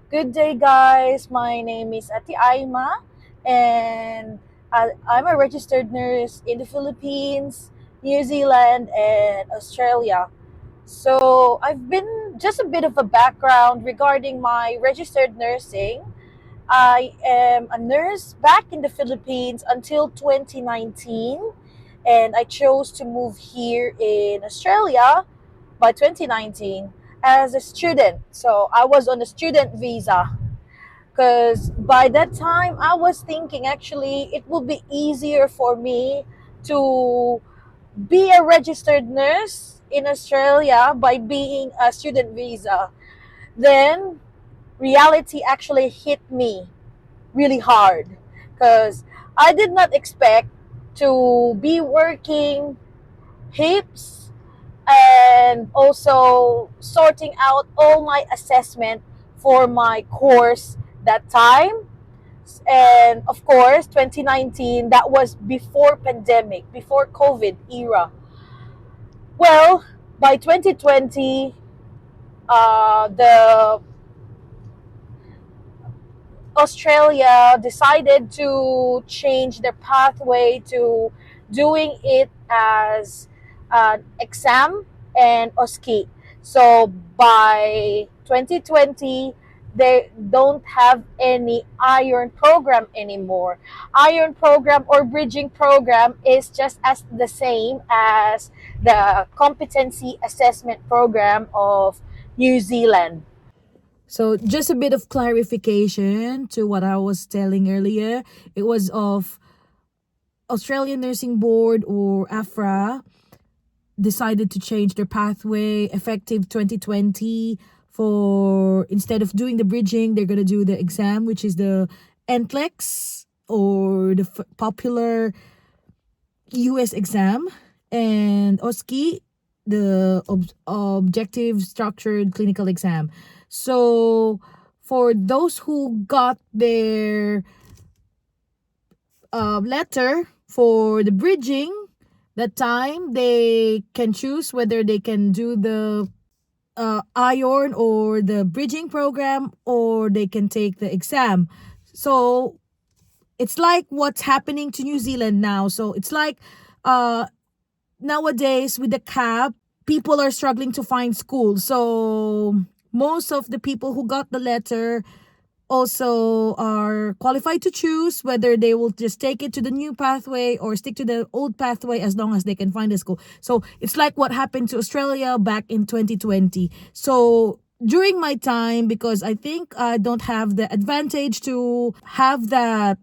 Good day, guys. My name is Ati Aima, and I'm a registered nurse in the Philippines, New Zealand, and Australia. So I've been just a bit of a background regarding my registered nursing. I am a nurse back in the Philippines until 2019, and I chose to move here in Australia by 2019 as a student. So I was on a student visa because by that time I was thinking actually it would be easier for me to be a registered nurse in Australia by being a student visa. Then reality actually hit me really hard because I did not expect to be working hips and also sorting out all my assessment for my course that time. And of course 2019, that was before pandemic, before COVID era. Well, by 2020, the Australia decided to change their pathway to doing it as an exam and OSCE. So by 2020, they don't have any AURN program anymore. AURN program or bridging program is just as the same as the competency assessment program of New Zealand. So just a bit of clarification to what I was telling earlier. It was of Australian Nursing Board or AFRA decided to change their pathway effective 2020 for instead of doing the bridging, they're going to do the exam, which is the NCLEX or the popular US exam, and OSCE, the objective structured clinical exam. So for those who got their letter for the bridging, that time they can choose whether they can do the IORN or the bridging program, or they can take the exam. So it's like what's happening to New Zealand now. So it's like uh nowadays with the cap, people are struggling to find school. So most of the people who got the letter also are qualified to choose whether they will just take it to the new pathway or stick to the old pathway as long as they can find a school. So it's like what happened to Australia back in 2020. So during my time, because I think I don't have the advantage to have that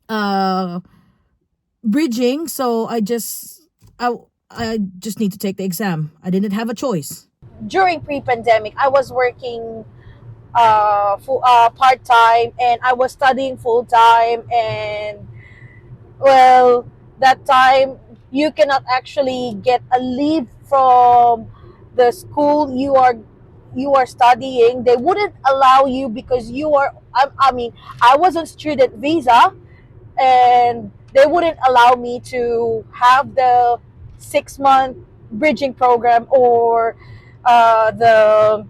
uh bridging, so I just need to take the exam. I didn't have a choice. During pre-pandemic, I was working part time and I was studying full time. And well, that time you cannot actually get a leave from the school you are studying. They wouldn't allow you because I mean, I was on student visa, and they wouldn't allow me to have the 6 month bridging program or the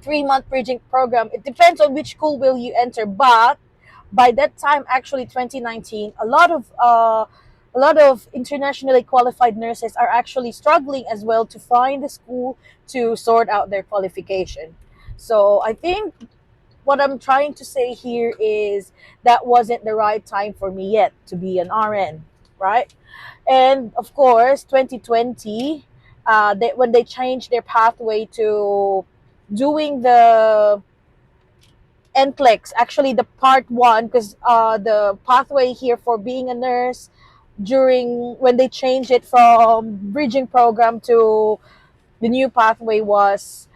3 month bridging program. It depends on which school will you enter. But by that time, actually 2019, a lot of internationally qualified nurses are actually struggling as well to find a school to sort out their qualification. So I think what I'm trying to say here is that wasn't the right time for me yet to be an RN, right? And of course, 2020, when they changed their pathway to doing the NCLEX, actually the part one, because the pathway here for being a nurse during when they changed it from bridging program to the new pathway was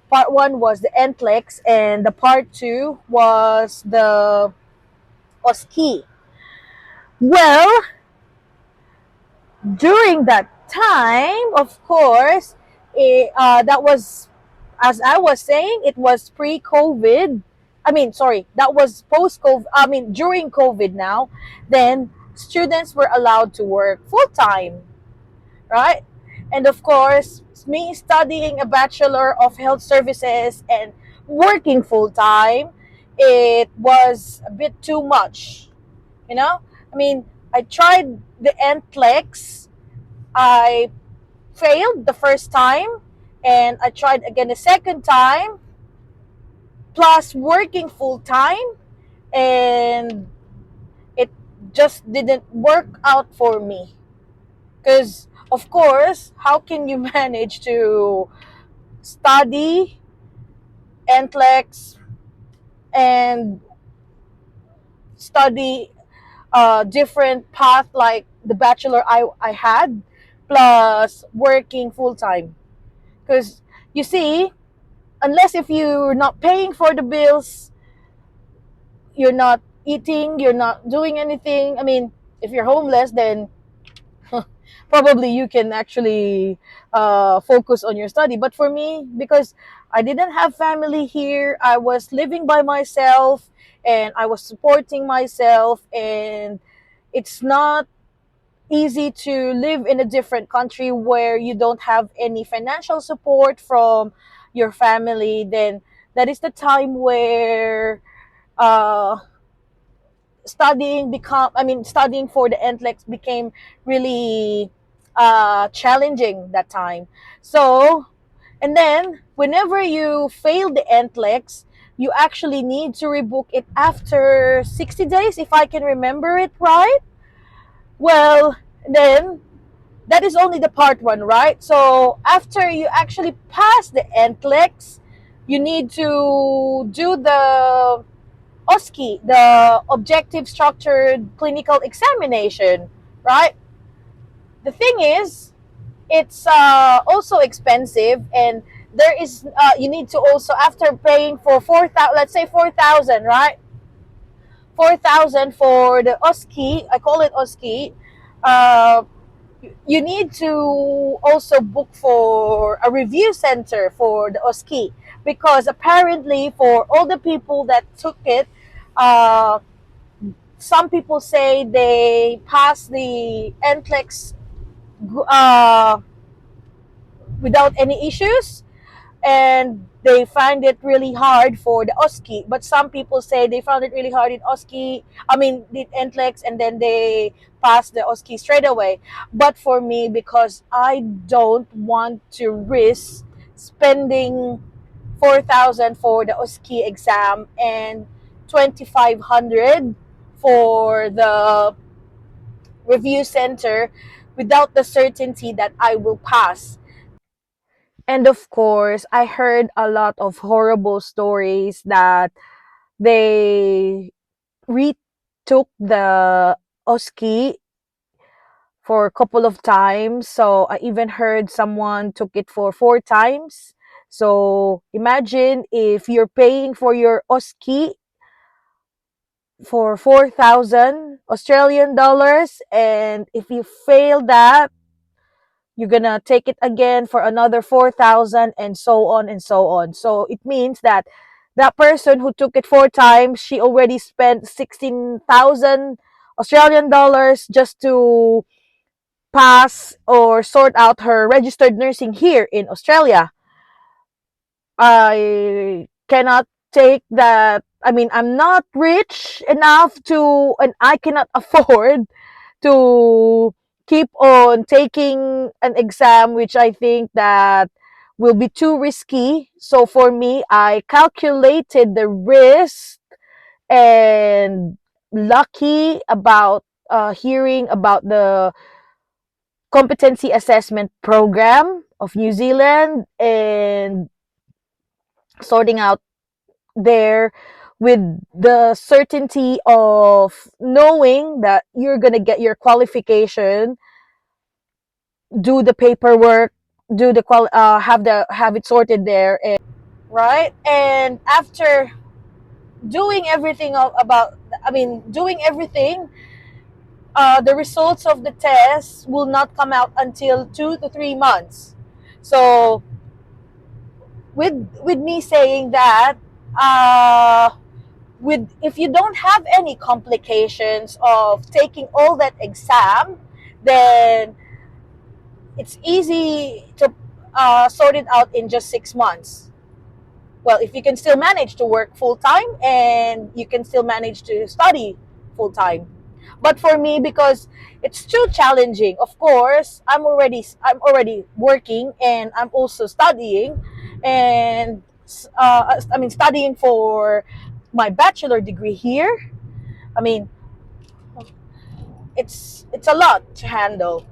part one was the NCLEX, and the part two was the OSCE. Well, during that time, of course, that was, as I was saying, it was pre-COVID. I mean, sorry, that was post-COVID. I mean, during COVID now, then students were allowed to work full-time, right? And of course, me studying a Bachelor of Health Services and working full time, it was a bit too much. You know, I mean, I tried the NCLEX. I failed the first time, and I tried again the second time, plus working full time, and it just didn't work out for me. Because, of course, how can you manage to study NCLEX and study a different path like the bachelor I had, plus working full time? Because you see, unless if you're not paying for the bills, you're not eating, you're not doing anything. I mean, if you're homeless, then probably you can actually focus on your study. But for me, because I didn't have family here, I was living by myself and I was supporting myself, and it's not easy to live in a different country where you don't have any financial support from your family. Then that is the time where uh, studying for the NCLEX became really challenging that time. So, and then whenever you fail the NCLEX, you actually need to rebook it after 60 days, if I can remember it right. Well, then that is only the part one, right? So after you actually pass the NCLEX, you need to do the OSCE, the Objective Structured Clinical Examination, right? The thing is, it's also expensive, and there is you need to also, after paying for 4,000, let's say 4,000, right? 4,000 for the OSCE, I call it OSCE. Uh, you need to also book for a review center for the OSCE, because apparently for all the people that took it, uh, some people say they pass the NCLEX uh, without any issues, and they find it really hard for the OSCE. But some people say they found it really hard in OSCE. I mean, did NCLEX, and then they pass the OSCE straight away. But for me, because I don't want to risk spending 4,000 for the OSCE exam and 2,500 for the review center without the certainty that I will pass. And of course, I heard a lot of horrible stories that they retook the OSCE for a couple of times. So I even heard someone took it for 4 times. So imagine if you're paying for your OSCE for 4,000 Australian dollars, and if you fail that, you're gonna take it again for another 4,000, and so on and so on. So it means that that person who took it 4 times, she already spent 16,000 Australian dollars just to pass or sort out her registered nursing here in Australia. I cannot take that. I mean, I'm not rich enough to, and I cannot afford to keep on taking an exam which I think that will be too risky. So for me, I calculated the risk, and lucky about hearing about the competency assessment program of New Zealand, and sorting out there with the certainty of knowing that you're going to get your qualification, do the paperwork, do the have it sorted there, and right. And after doing everything about, I mean, doing everything, the results of the test will not come out until 2 to 3 months. So with me saying that, uh, with if you don't have any complications of taking all that exam, then it's easy to sort it out in just 6 months. well, if you can still manage to work full time and you can still manage to study full time. But for me, because it's too challenging, of course, I'm already working and I'm also studying, and I mean studying for my bachelor degree here. I mean, it's a lot to handle.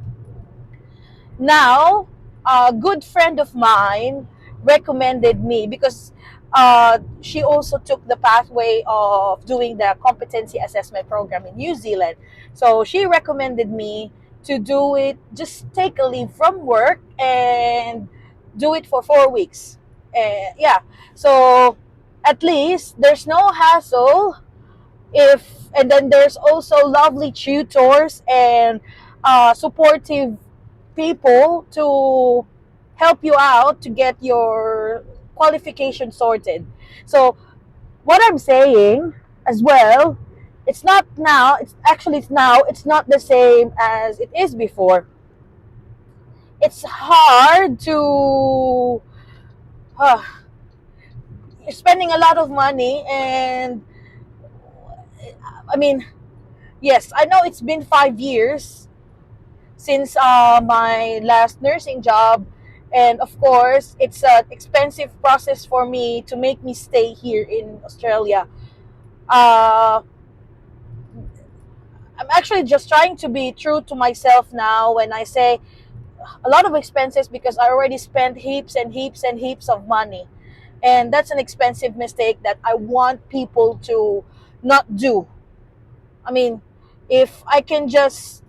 Now, a good friend of mine recommended me because she also took the pathway of doing the competency assessment program in New Zealand. So she recommended me to do it, just take a leave from work and do it for 4 weeks. Yeah, so at least there's no hassle if, and then there's also lovely tutors and supportive people to help you out to get your qualification sorted. So what I'm saying as well, it's not now, it's not the same as it is before. It's hard to uh, you're spending a lot of money, and I mean, yes, I know it's been 5 years since my last nursing job, and of course it's an expensive process for me to make me stay here in Australia. uh, I'm actually just trying to be true to myself now when I say a lot of expenses, because I already spent heaps and heaps and heaps of money, and that's an expensive mistake that I want people to not do. I mean, if I can just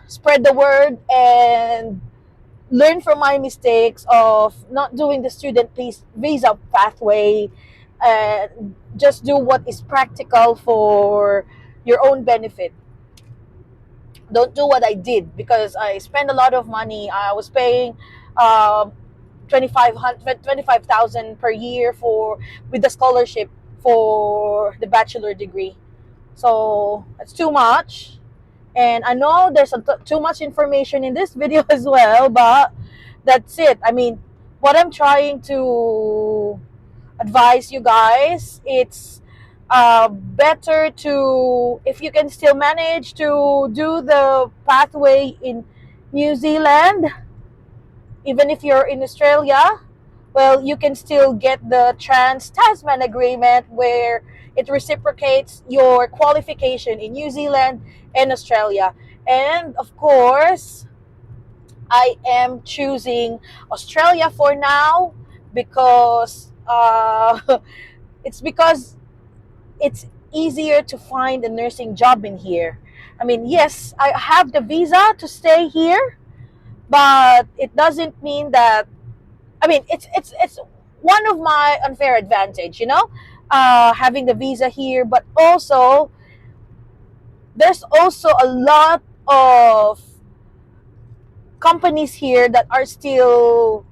spread the word and learn from my mistakes of not doing the student visa pathway, and just do what is practical for your own benefit. Don't do what I did, because I spent a lot of money. I was paying um, 25,000 per year for with the scholarship for the bachelor degree. So it's too much. And I know there's too much information in this video as well, but that's it. I mean, what I'm trying to advise you guys, it's better to, if you can still manage to do the pathway in New Zealand, even if you're in Australia, well, you can still get the Trans Tasman Agreement, where it reciprocates your qualification in New Zealand and Australia. And of course, I am choosing Australia for now, because it's because it's easier to find a nursing job in here. I mean, yes, I have the visa to stay here, but it doesn't mean that, I mean, it's one of my unfair advantage, having the visa here, but also there's also a lot of companies here that are still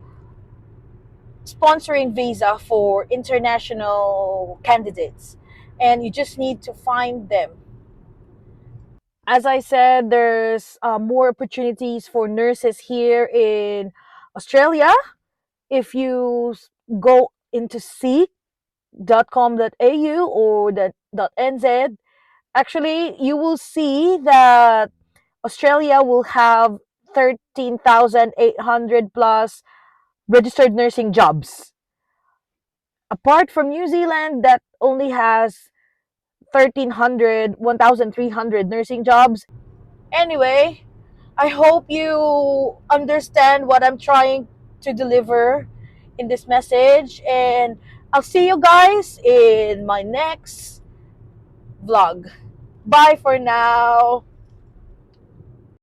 sponsoring visa for international candidates, and you just need to find them. As I said, there's more opportunities for nurses here in Australia. If you go into seek.com.au or the .nz, actually you will see that Australia will have 13,800 plus registered nursing jobs. Apart from New Zealand, that only has 1,300 nursing jobs. Anyway, I hope you understand what I'm trying to deliver in this message, and I'll see you guys in my next vlog. Bye for now.